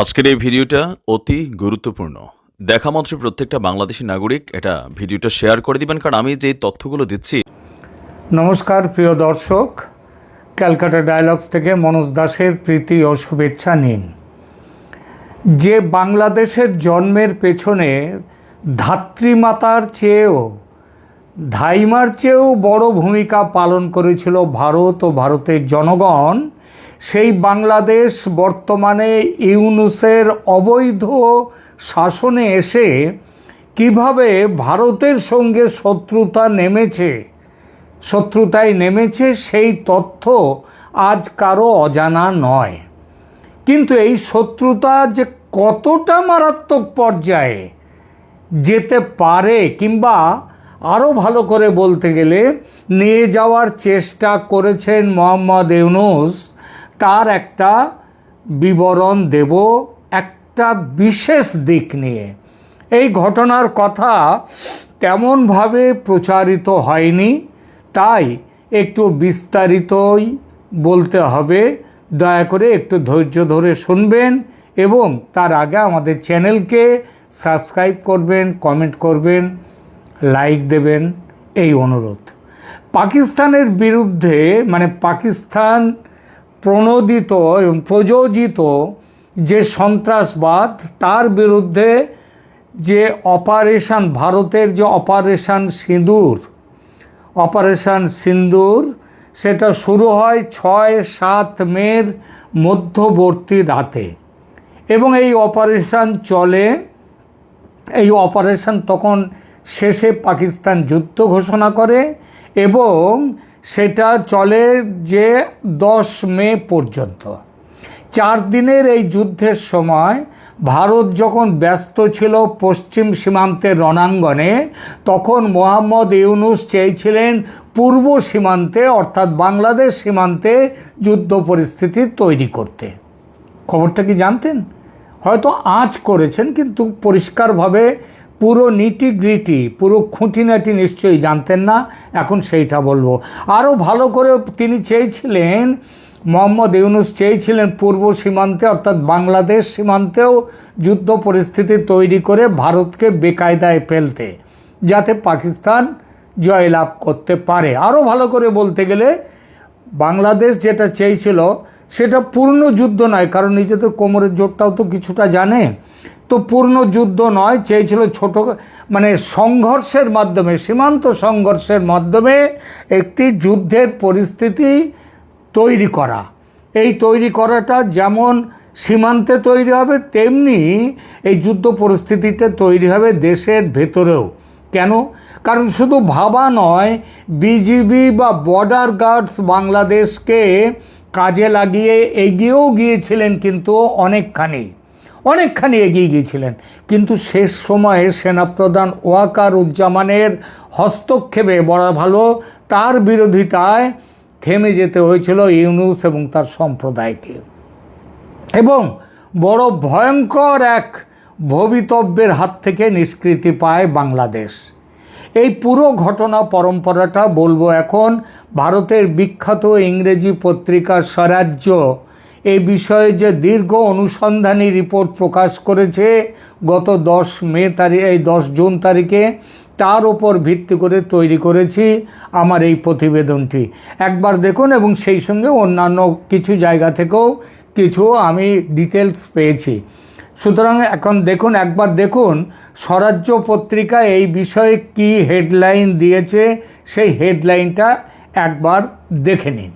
আজকের এই ভিডিওটা অতি গুরুত্বপূর্ণ। দেখা মাত্র প্রত্যেকটা বাংলাদেশী নাগরিক এটা ভিডিওটা শেয়ার করে দিবেন, কারণ আমি যে তথ্যগুলো দিচ্ছি। নমস্কার প্রিয় দর্শক, ক্যালকাটা ডায়ালগস থেকে মনোজ দাসের প্রীতি ও শুভেচ্ছা নিন। যে বাংলাদেশের জন্মের পেছনে ধাত্রীমাতার চেয়েও ধাইমার চেয়েও বড় ভূমিকা পালন করেছিল ভারত ও ভারতের জনগণ, সেই বাংলাদেশ বর্তমানে ইউনূসের অবৈধ শাসনে এসে কিভাবে ভারতের সঙ্গে শত্রুতায় নেমেছে সেই তথ্য আজ কারো অজানা নয়। কিন্তু এই শত্রুতা যে কতটা মারাত্মক পর্যায়ে যেতে পারে, কিংবা আরও ভালো করে বলতে গেলে নিয়ে যাওয়ার চেষ্টা করেছেন মোহাম্মদ ইউনূস, তার একটা বিবরণ দেব একটা বিশেষ দিক নিয়ে। এই ঘটনার কথা তেমনভাবে প্রচারিত হয়নি, তাই একটু বিস্তারিতই বলতে হবে। দয়া করে একটু ধৈর্য ধরে শুনবেন এবং তার আগে আমাদের চ্যানেলকে সাবস্ক্রাইব করবেন, কমেন্ট করবেন, লাইক দেবেন, এই অনুরোধ। পাকিস্তানের বিরুদ্ধে, মানে পাকিস্তান প্রণোদিত এবং প্রযোজিত যে সন্ত্রাসবাদ, তার বিরুদ্ধে যে অপারেশন, ভারতের যে অপারেশন সিন্দুর, সেটা শুরু হয় 6-7 মের মধ্যবর্তী রাতে এবং এই অপারেশন চলে। এই অপারেশন তখন শেষে পাকিস্তান যুদ্ধ ঘোষণা করে এবং সেটা চলে যে 10 মে পর্যন্ত। 4 দিনের এই যুদ্ধের সময় ভারত যখন ব্যস্ত ছিল পশ্চিম সীমান্তের রণাঙ্গনে, তখন মোহাম্মদ ইউনূস চেয়েছিলেন পূর্ব সীমান্তে অর্থাৎ বাংলাদেশ সীমান্তে যুদ্ধ পরিস্থিতি তৈরি করতে। খবরটা কি জানতেন? হয়তো আঁচ করেছেন, কিন্তু পরিষ্কারভাবে পুরো নিটিগ্রিটি, পুরো খুঁটিনাটি নিশ্চয়ই জানতেন না। এখন সেইটা বলবো আরও ভালো করে। তিনি চেয়েছিলেন, মোহাম্মদ ইউনূস চেয়েছিলেন পূর্ব সীমান্তে অর্থাৎ বাংলাদেশ সীমান্তেও যুদ্ধ পরিস্থিতি তৈরি করে ভারতকে বেকায়দায় ফেলতে, যাতে পাকিস্তান জয়লাভ করতে পারে। আরও ভালো করে বলতে গেলে বাংলাদেশ যেটা চেয়েছিল সেটা পূর্ণ যুদ্ধ নয়, কারণ নিজেদের কোমরের জোরটাও তো কিছুটা জানে, তো পূর্ণ যুদ্ধ নয়, চেয়েছিল ছোট, মানে সংঘর্ষের মাধ্যমে, সীমান্ত সংঘর্ষের মাধ্যমে একটি যুদ্ধের পরিস্থিতি তৈরি করা। এই তৈরি করাটা যেমন সীমান্তে তৈরি হবে, তেমনি এই যুদ্ধ পরিস্থিতিতে তৈরি হবে দেশের ভেতরেও। কেন? কারণ শুধু ভাবা নয়, বিজিবি বা বর্ডার গার্ডস বাংলাদেশকে কাজে লাগিয়ে এগিয়েও গিয়েছিলেন, কিন্তু অনেকখানি এগিয়ে গিয়েছিলেন। কিন্তু শেষ সময়ে সেনাপ্রধান ওয়াকারুজ্জামানের হস্তক্ষেপে, বলা ভালো তার বিরোধিতায় থেমে যেতে হয়েছিল ইউনূস এবং তার সম্প্রদায়কে, এবং বড় ভয়ঙ্কর এক ভবিতব্যের হাত থেকে নিষ্কৃতি পায় বাংলাদেশ। এই পুরো ঘটনা পরম্পরাটা বলবো এখন। ভারতের বিখ্যাত ইংরেজি পত্রিকা স্বরাজ্য এই বিষয়ে যে দীর্ঘ অনুসন্ধানী রিপোর্ট প্রকাশ করেছে গত 10 জুন তারিখে, তার ওপর ভিত্তি করে তৈরি করেছি আমার এই প্রতিবেদনটি। একবার দেখুন, এবং সেই সঙ্গে অন্যান্য কিছু জায়গা থেকেও কিছু আমি ডিটেলস পেয়েছি। সুতরাং এখন দেখুন, একবার দেখুন স্বরাজ্য পত্রিকা এই বিষয়ে কি হেডলাইন দিয়েছে, সেই হেডলাইনটা একবার দেখে নিন।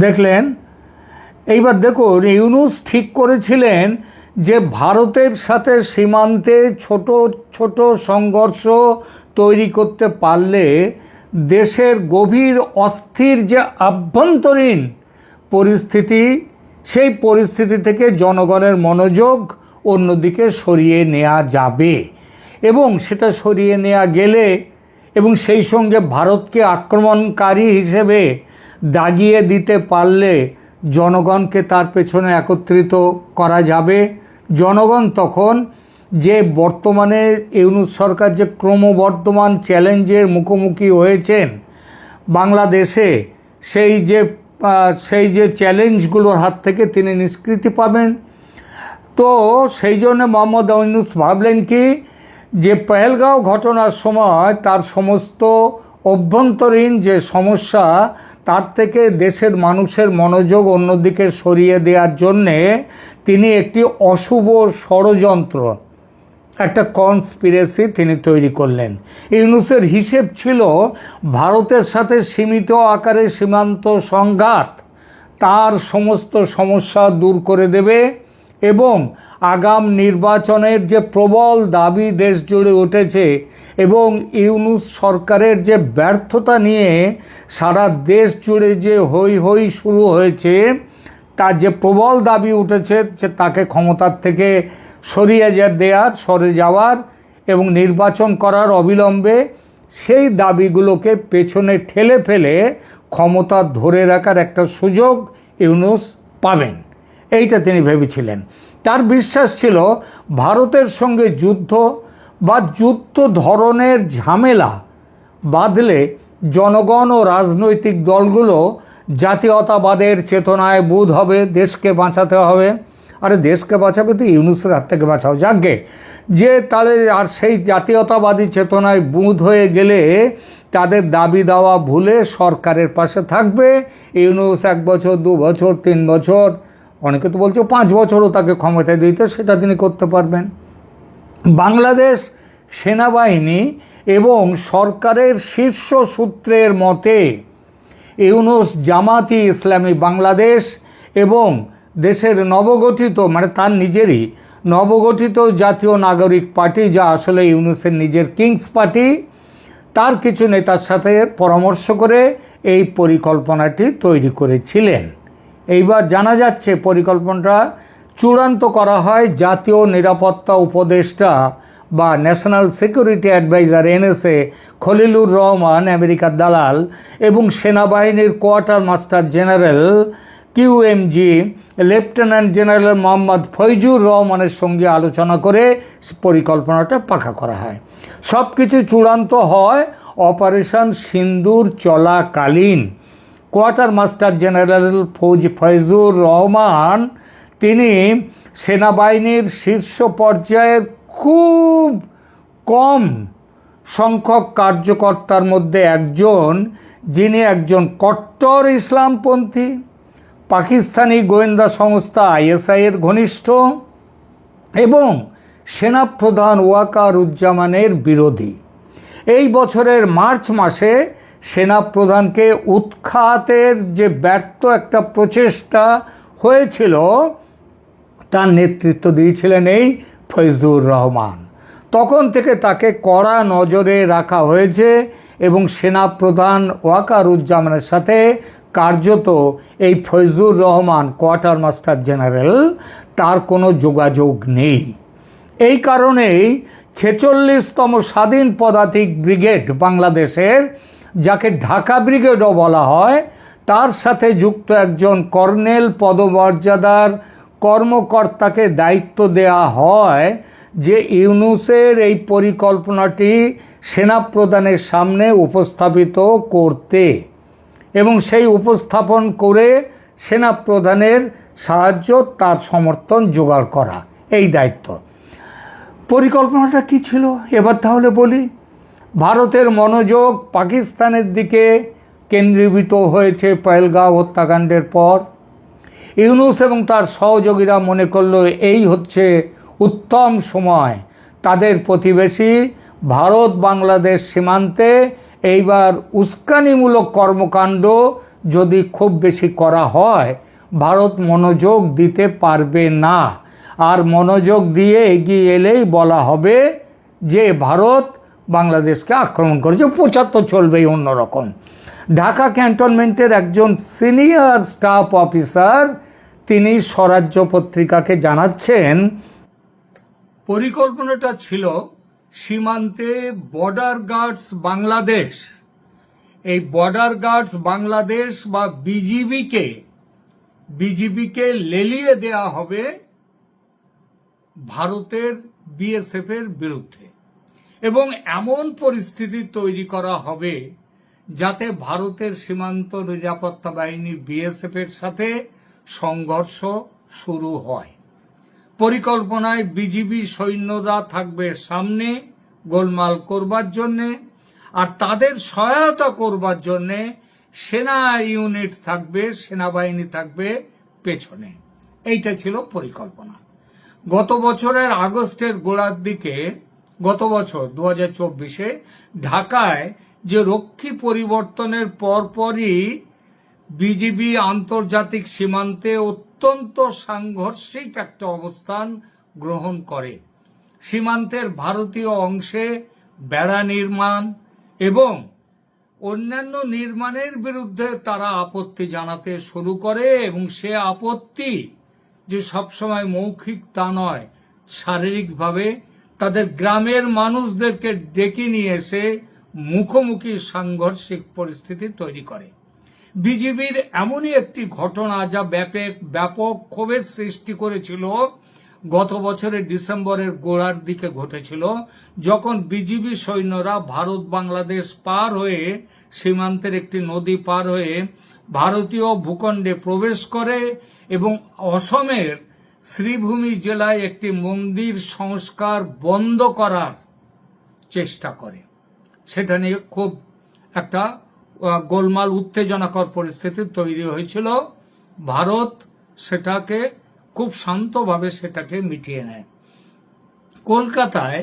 দেখলেন? এইবার দেখুন, ইউনূস ঠিক করেছিলেন যে ভারতের সাথে সীমান্তে ছোট ছোট সংঘর্ষ তৈরি করতে পারলে দেশের গভীর অস্থির যে আভ্যন্তরীণ পরিস্থিতি, সেই পরিস্থিতি থেকে জনগণের মনোযোগ অন্যদিকে সরিয়ে নেওয়া যাবে, এবং সেটা সরিয়ে নেওয়া গেলে এবং সেই সঙ্গে ভারতকে আক্রমণকারী হিসেবে দাগিয়ে দিতে পারলে জনগণকে তার পেছনে একত্রিত করা যাবে। জনগণ তখন যে বর্তমানে ইউনূস সরকার যে ক্রমবর্ধমান চ্যালেঞ্জের মুখোমুখি হয়েছেন বাংলাদেশে, সেই যে চ্যালেঞ্জগুলোর হাত থেকে তিনি নিষ্কৃতি পাবেন। তো সেই জন্য মোহাম্মদ ইউনূস ভাবলেন কি, যে পেহেলগাঁও ঘটনার সময় তার সমস্ত অভ্যন্তরীণ যে সমস্যা, তার থেকে দেশের মানুষের মনোযোগ অন্যদিকে সরিয়ে দেওয়ার জন্যে তিনি একটি অশুভ ষড়যন্ত্র, একটা কনস্পিরেসি তিনি তৈরি করলেন। ইউনূসের হিসেব ছিল ভারতের সাথে সীমিত আকারে সীমান্ত সংঘাত তার সমস্ত সমস্যা দূর করে দেবে এবং আগাম নির্বাচনের যে প্রবল দাবি দেশ জুড়ে উঠেছে এবং ইউনূস সরকারের যে ব্যর্থতা নিয়ে সারা দেশ জুড়ে যে হৈ হৈ শুরু হয়েছে, তার যে প্রবল দাবি উঠেছে যে তাকে ক্ষমতার থেকে সরে যাওয়ার এবং নির্বাচন করার অবিলম্বে, সেই দাবিগুলোকে পেছনে ঠেলে ফেলে ক্ষমতা ধরে রাখার একটা সুযোগ ইউনূস পাবেন, এইটা তিনি ভেবেছিলেন। তার বিশ্বাস ছিল ভারতের সঙ্গে যুদ্ধ বা যুদ্ধ ধরনের ঝামেলা বাঁধলে জনগণ ও রাজনৈতিক দলগুলো জাতীয়তাবাদের চেতনায় বুঁদ হবে, দেশকে বাঁচাতে হবে। আরে দেশকে বাঁচাবে তো ইউনূসের হাত থেকে বাঁচাও যাকগে, যে তাহলে আর সেই জাতীয়তাবাদী চেতনায় বুঁদ হয়ে গেলে তাদের দাবি দাওয়া ভুলে সরকারের পাশে থাকবে। ইউনূস 1 বছর 2 বছর 3 বছর, অনেকে তো বলছে 5 বছরও তাকে ক্ষমতায় দিতে, সেটা তিনি করতে পারবেন। বাংলাদেশ সেনাবাহিনী এবং সরকারের শীর্ষ সূত্রের মতে ইউনূস জামাতি ইসলামী বাংলাদেশ এবং দেশের নবগঠিত, মানে তার নিজেরই নবগঠিত জাতীয় নাগরিক পার্টি, যা আসলে ইউনূসের নিজের কিংস পার্টি, তার কিছু নেতার সাথে পরামর্শ করে এই পরিকল্পনাটি তৈরি করেছিলেন। এইবার জানা যাচ্ছে পরিকল্পনাটা চূড়ান্ত করা হয় জাতীয় নিরাপত্তা উপদেষ্টা বা national security adviser NSA Khalilur Rahman, আমেরিকার দালাল, এবং সেনাবাহিনীর quartermaster general QMG lieutenant general Mohammad Foizur রহমানের সঙ্গে আলোচনা করে পরিকল্পনাটা পাকা করা হয়। সব কিছু চূড়ান্ত হয় অপারেশন সিন্দুর চলাকালীন। Quarter master general Faizur Rahman তিনি সেনাবাহিনীর শীর্ষ পর্যায়ের খুব কম সংখ্যক কার্যকর্তার মধ্যে একজন, যিনি একজন কট্টর ইসলামপন্থী, পাকিস্তানি গোয়েন্দা সংস্থা ISI এর ঘনিষ্ঠ এবং সেনাপ্রধান ওয়াকারুজ্জামানের বিরোধী। এই বছরের মার্চ মাসে সেনাপ্রধানকে উৎখাতের যে ব্যর্থ একটা প্রচেষ্টা হয়েছিল, তার নেতৃত্ব দিয়েছিলেন এই ফৈজুর রহমান। তখন থেকে তাকে কড়া নজরে রাখা হয়েছে এবং সেনাপ্রধান ওয়াকারুজ্জামানের সাথে কার্যত এই Faizur Rahman quarter master general, তার কোনো যোগাযোগ নেই। এই কারণেই 46তম স্বাধীন পদাতিক ব্রিগেড বাংলাদেশের, যাকে ঢাকা ব্রিগেডও বলা হয়, তার সাথে যুক্ত একজন কর্নেল পদমর্যাদার কর্মকর্তাকে দায়িত্ব দেয়া হয় যে ইউনূসের এই পরিকল্পনাটি সেনাপ্রধানের সামনে উপস্থাপিত করতে এবং সেই উপস্থাপন করে সেনাপ্রধানের সাহায্য, তার সমর্থন জোগাড় করা, এই দায়িত্ব। পরিকল্পনাটা কী ছিল এবার তাহলে বলি। ভারতের মনোযোগ পাকিস্তানের দিকে কেন্দ্রীভূত হয়েছে পেহেলগাঁও হত্যাকাণ্ডের পর। ইউনূস এবং তার সহযোগীরা মনে করল এই হচ্ছে উত্তম সময় তাদের প্রতিবেশী ভারত বাংলাদেশ সীমান্তে এইবার উস্কানিমূলক কর্মকাণ্ড যদি খুব বেশি করা হয়, ভারত মনোযোগ দিতে পারবে না। আর মনোযোগ দিয়ে এগিয়ে এলেই বলা হবে যে ভারত বাংলাদেশকে আক্রমণ করেছে, 75 চলবেই অন্যরকম। ঢাকা ক্যান্টনমেন্টের একজন সিনিয়র স্টাফ অফিসার তিনি স্বরাজ্য পত্রিকাকে জানাচ্ছেন, পরিকল্পনাটা ছিল সীমান্তে বর্ডার গার্ডস বাংলাদেশ, এই বর্ডার গার্ডস বাংলাদেশ বা বিজিবিকে লেলিয়ে দেয়া হবে ভারতের বিএসএফ এর বিরুদ্ধে, এবং এমন পরিস্থিতি তৈরি করা হবে যাতে ভারতের সীমান্ত নিরাপত্তা বাহিনী বিএসএফ এর সাথে সংঘর্ষ শুরু হয়। পরিকল্পনায় বিজিবি সৈন্যরা থাকবে সামনে গোলমাল করবার জন্যে, আর তাদের সহায়তা করবার জন্যে সেনা ইউনিট থাকবে, সেনাবাহিনী থাকবে পেছনে। এইটা ছিল পরিকল্পনা। গত বছরের আগস্টের গোড়ার দিকে, গত বছর 2024-এ ঢাকায় যে রক্ষী পরিবর্তনের পরপরই বিজিবি আন্তর্জাতিক সীমান্তে অত্যন্ত সাংঘর্ষিক একটা অবস্থান গ্রহণ করে। সীমান্তের ভারতীয় অংশে বেড়া নির্মাণ এবং অন্যান্য নির্মাণের বিরুদ্ধে তারা আপত্তি জানাতে শুরু করে, এবং সে আপত্তি যে সবসময় মৌখিক তা নয়, শারীরিকভাবে তাদের গ্রামের মানুষদেরকে ডেকে নিয়ে এসে মুখোমুখি সাংঘর্ষিক পরিস্থিতি তৈরি করে। বিজিবির এমনই একটি ঘটনা যা ব্যাপক ক্ষোভের সৃষ্টি করেছিল গত বছরের ডিসেম্বরের গোড়ার দিকে ঘটেছিল, যখন বিজিবি সৈন্যরা ভারত বাংলাদেশ পার হয়ে সীমান্তের একটি নদী পার হয়ে ভারতীয় ভূখণ্ডে প্রবেশ করে এবং অসমের শ্রীভূমি জেলায় একটি মন্দির সংস্কার বন্ধ করার চেষ্টা করে। সেটা নিয়ে খুব একটা গোলমাল উত্তেজনাকর পরিস্থিতি তৈরি হয়েছিল। ভারত সেটাকে খুব শান্তভাবে সেটাকে মিটিয়ে নেয়। কলকাতায়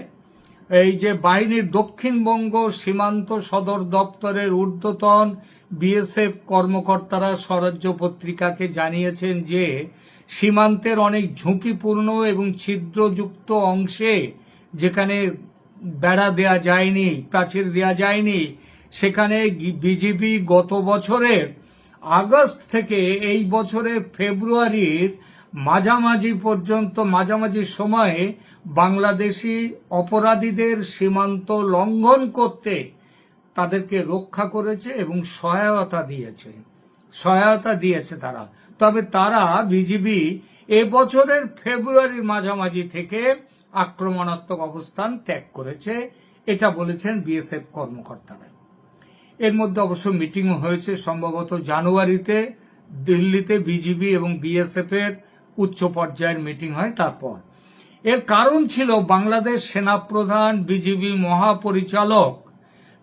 এই যে বাহিনীর দক্ষিণবঙ্গ সীমান্ত সদর দপ্তরের ঊর্ধ্বতন বিএসএফ কর্মকর্তারা স্বরাজ্য পত্রিকাকে জানিয়েছেন যে সীমান্তের অনেক ঝুঁকিপূর্ণ এবং ছিদ্রযুক্ত অংশে, যেখানে বেড়া দেয়া যায়নি, প্রাচীর দেয়া যায়নি, সেখানে বিজিবি গত বছরের আগস্ট থেকে এই বছরের ফেব্রুয়ারির মাঝামাঝি সময়ে বাংলাদেশি অপরাধীদের সীমান্ত লঙ্ঘন করতে তাদেরকে রক্ষা করেছে এবং সহায়তা দিয়েছে তারা। তবে তারা বিজিবি এবছরের ফেব্রুয়ারির মাঝামাঝি থেকে আক্রমণাত্মক অবস্থান ত্যাগ করেছে, এটা বলেছেন বিএসএফ কর্মকর্তারা। এর মধ্যে অবশ্য মিটিংও হয়েছে সম্ভবত জানুয়ারিতে দিল্লিতে, বিজিবি এবং বিএসএফ এর উচ্চ পর্যায়ের মিটিং হয়। তারপর এর কারণ ছিল বাংলাদেশ সেনাপ্রধান বিজিবি মহাপরিচালক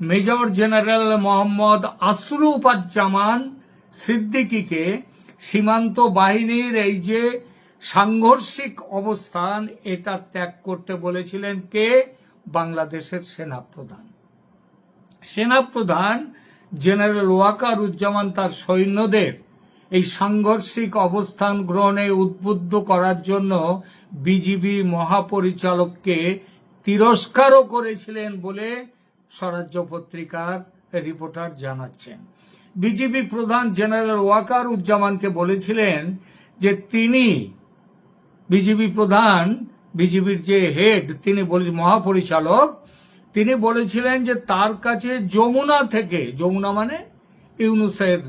মেজর জেনারেল মোহাম্মদ আশরফুজ্জামান সিদ্দিকীকে সীমান্ত বাহিনীর এই যে সাংঘর্ষিক অবস্থান এটা ত্যাগ করতে বলেছিলেন কে? বাংলাদেশের সেনাপ্রধান জেনারেল ওয়াকারুজ্জামান তার সৈন্যদের এই সাংঘর্ষিক অবস্থান গ্রহণে উদ্বুদ্ধ করার জন্য বিজিবি মহাপরিচালককে তিরস্কারও করেছিলেন বলে স্বরাজ্য পত্রিকার রিপোর্টার জানাচ্ছেন। বিজিবি প্রধান জেনারেল ওয়াকারুজ্জামানকে বলেছিলেন যে তিনি বিজিবির যে হেড, তিনি মহাপরিচালক, তিনি বলেছিলেন যে তার কাছে যমুনা মানে ইউনুসের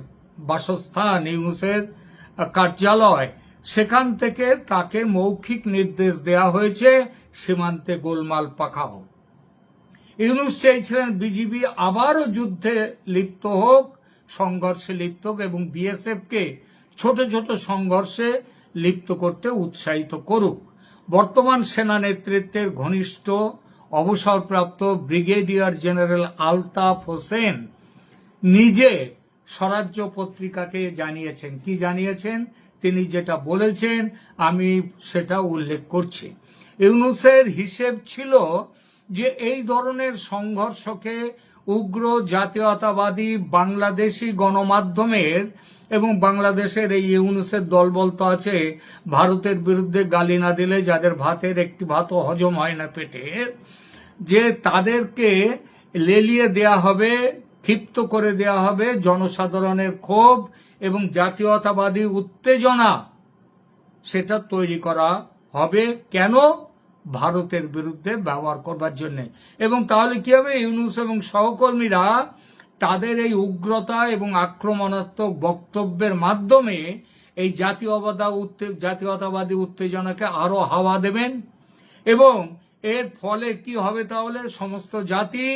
বাসস্থান, ইউনুসের কার্যালয়, সেখান থেকে তাকে মৌখিক নির্দেশ দেয়া হয়েছে সীমান্তে গোলমাল পাকাও। ইউনুস চাইছিলেন বিজিবি আবারও যুদ্ধে লিপ্ত হোক, সংঘর্ষে লিপ্ত হোক এবং বিএসএফ কে ছোট ছোট সংঘর্ষে লিপ্ত করতে উৎসাহিত করুক। বর্তমান সেনা নেতৃত্বের ঘনিষ্ঠ অবসরপ্রাপ্ত ব্রিগেডিয়ার জেনারেল আলতাফ হোসেন নিজে স্বরাজ্য পত্রিকাকে জানিয়েছেন। কি জানিয়েছেন? তিনি যেটা বলেছেন আমি সেটা উল্লেখ করছি। ইউনুসের হিসেব ছিল যে এই ধরনের সংঘর্ষকে উগ্র জাতীয়তাবাদী বাংলাদেশি গণমাধ্যমের এবং বাংলাদেশের এই ইউনুসের দলবল তো আছে, ভারতের বিরুদ্ধে গালি না দিলে যাদের একটি ভাতও হজম হয় না পেটে, যে তাদেরকে লেলিয়ে দেয়া হবে, ক্ষিপ্ত করে দেয়া হবে, জনসাধারণের ক্ষোভ এবং জাতীয়তাবাদী উত্তেজনা সেটা তৈরি করা হবে। কেন? ভারতের বিরুদ্ধে ব্যবহার করবার জন্য। এবং তাহলে কি হবে? ইউনুস এবং সহকর্মীরা তাদের এই উগ্রতা এবং আক্রমণাত্মক বক্তব্যের মাধ্যমে এই জাতীয়তাবাদী উত্তেজনাকে আরো হাওয়া দেবেন এবং এর ফলে কি হবে তাহলে? সমস্ত জাতি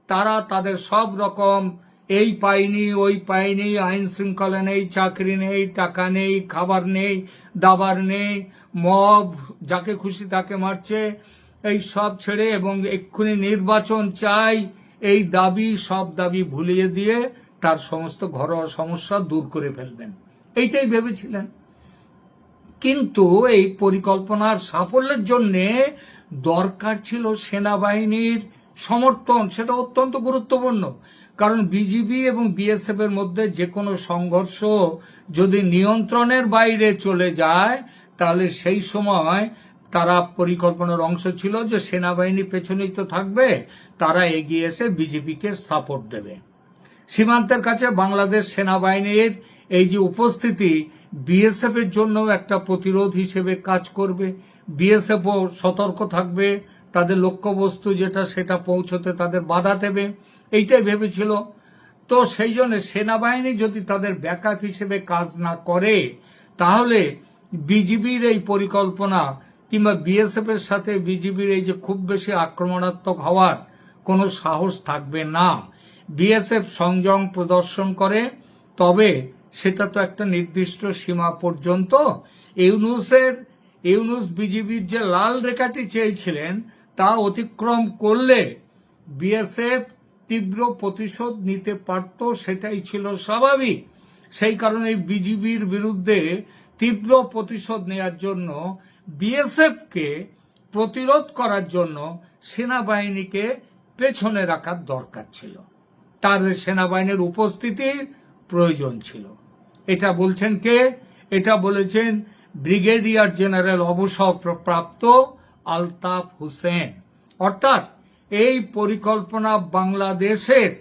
তারা তাদের সব রকম এই পায়নি ওই পায়নি, আইন শৃঙ্খলা নেই, চাকরি নেই, টাকা নেই, খাবার নেই, দাবার নেই, মব যাকে খুশি তাকে মারছে, এই সব ছেড়ে এবং এক্ষুনি নির্বাচন চাই, এই দাবি সব দাবি ভুলিয়ে দিয়ে তার সমস্ত ঘরোয়া সমস্যা দূর করে ফেলবেন, এইটাই ভেবেছিলেন। কিন্তু এই পরিকল্পনার সাফল্যের জন্য দরকার ছিল সেনাবাহিনীর সমর্থন, সেটা অত্যন্ত গুরুত্বপূর্ণ। কারণ বিজিবি এবং বিএসএফ এর মধ্যে যে কোনো সংঘর্ষ যদি নিয়ন্ত্রণের বাইরে চলে যায়, তাহলে সেই সময় তারা পরিকল্পনার অংশ ছিল যে সেনাবাহিনী পেছনেই তো থাকবে, তারা এগিয়ে এসে বিজেপিকে সাপোর্ট দেবে। সীমান্তের কাছে বাংলাদেশ সেনাবাহিনীর এই যে উপস্থিতি বিএসএফ এর জন্য একটা প্রতিরোধ হিসেবে কাজ করবে। বিএসএফও সতর্ক থাকবে, তাদের লক্ষ্যবস্তু যেটা সেটা পৌঁছতে তাদের বাধা দেবে, এইটাই ভেবেছিল। তো সেই জন্য সেনাবাহিনী যদি তাদের ব্যাকআপ হিসেবে কাজ না করে, তাহলে বিজিবির এই পরিকল্পনা কিংবা বিএসএফ এর সাথে বিজিবির এই যে খুব বেশি আক্রমণাত্মক হওয়ার কোনো সাহস থাকবে না। বিএসএফ সংযম প্রদর্শন করে, তবে সেটা তো একটা নির্দিষ্ট সীমা পর্যন্ত। ইউনূস বিজিবির যে লাল রেখাটি চেয়েছিলেন তা অতিক্রম করলে বিএসএফ তীব্র প্রতিশোধ নিতে পারত, সেটাই ছিল স্বাভাবিক। সেই কারণে বিজিবির বিরুদ্ধে তীব্র প্রতিশোধ নেওয়ার জন্য বিএসএফকে প্রতিরোধ করার জন্য সেনাবাহিনীকে পেছনে রাখার দরকার ছিল, তার সেনাবাহিনীর উপস্থিতির প্রয়োজন ছিল। এটা বলছেন কে? এটা বলেছেন ব্রিগেডিয়ার জেনারেল অবসরপ্রাপ্ত আলতাফ হোসেন। অর্থাৎ এই পরিকল্পনা বাংলাদেশের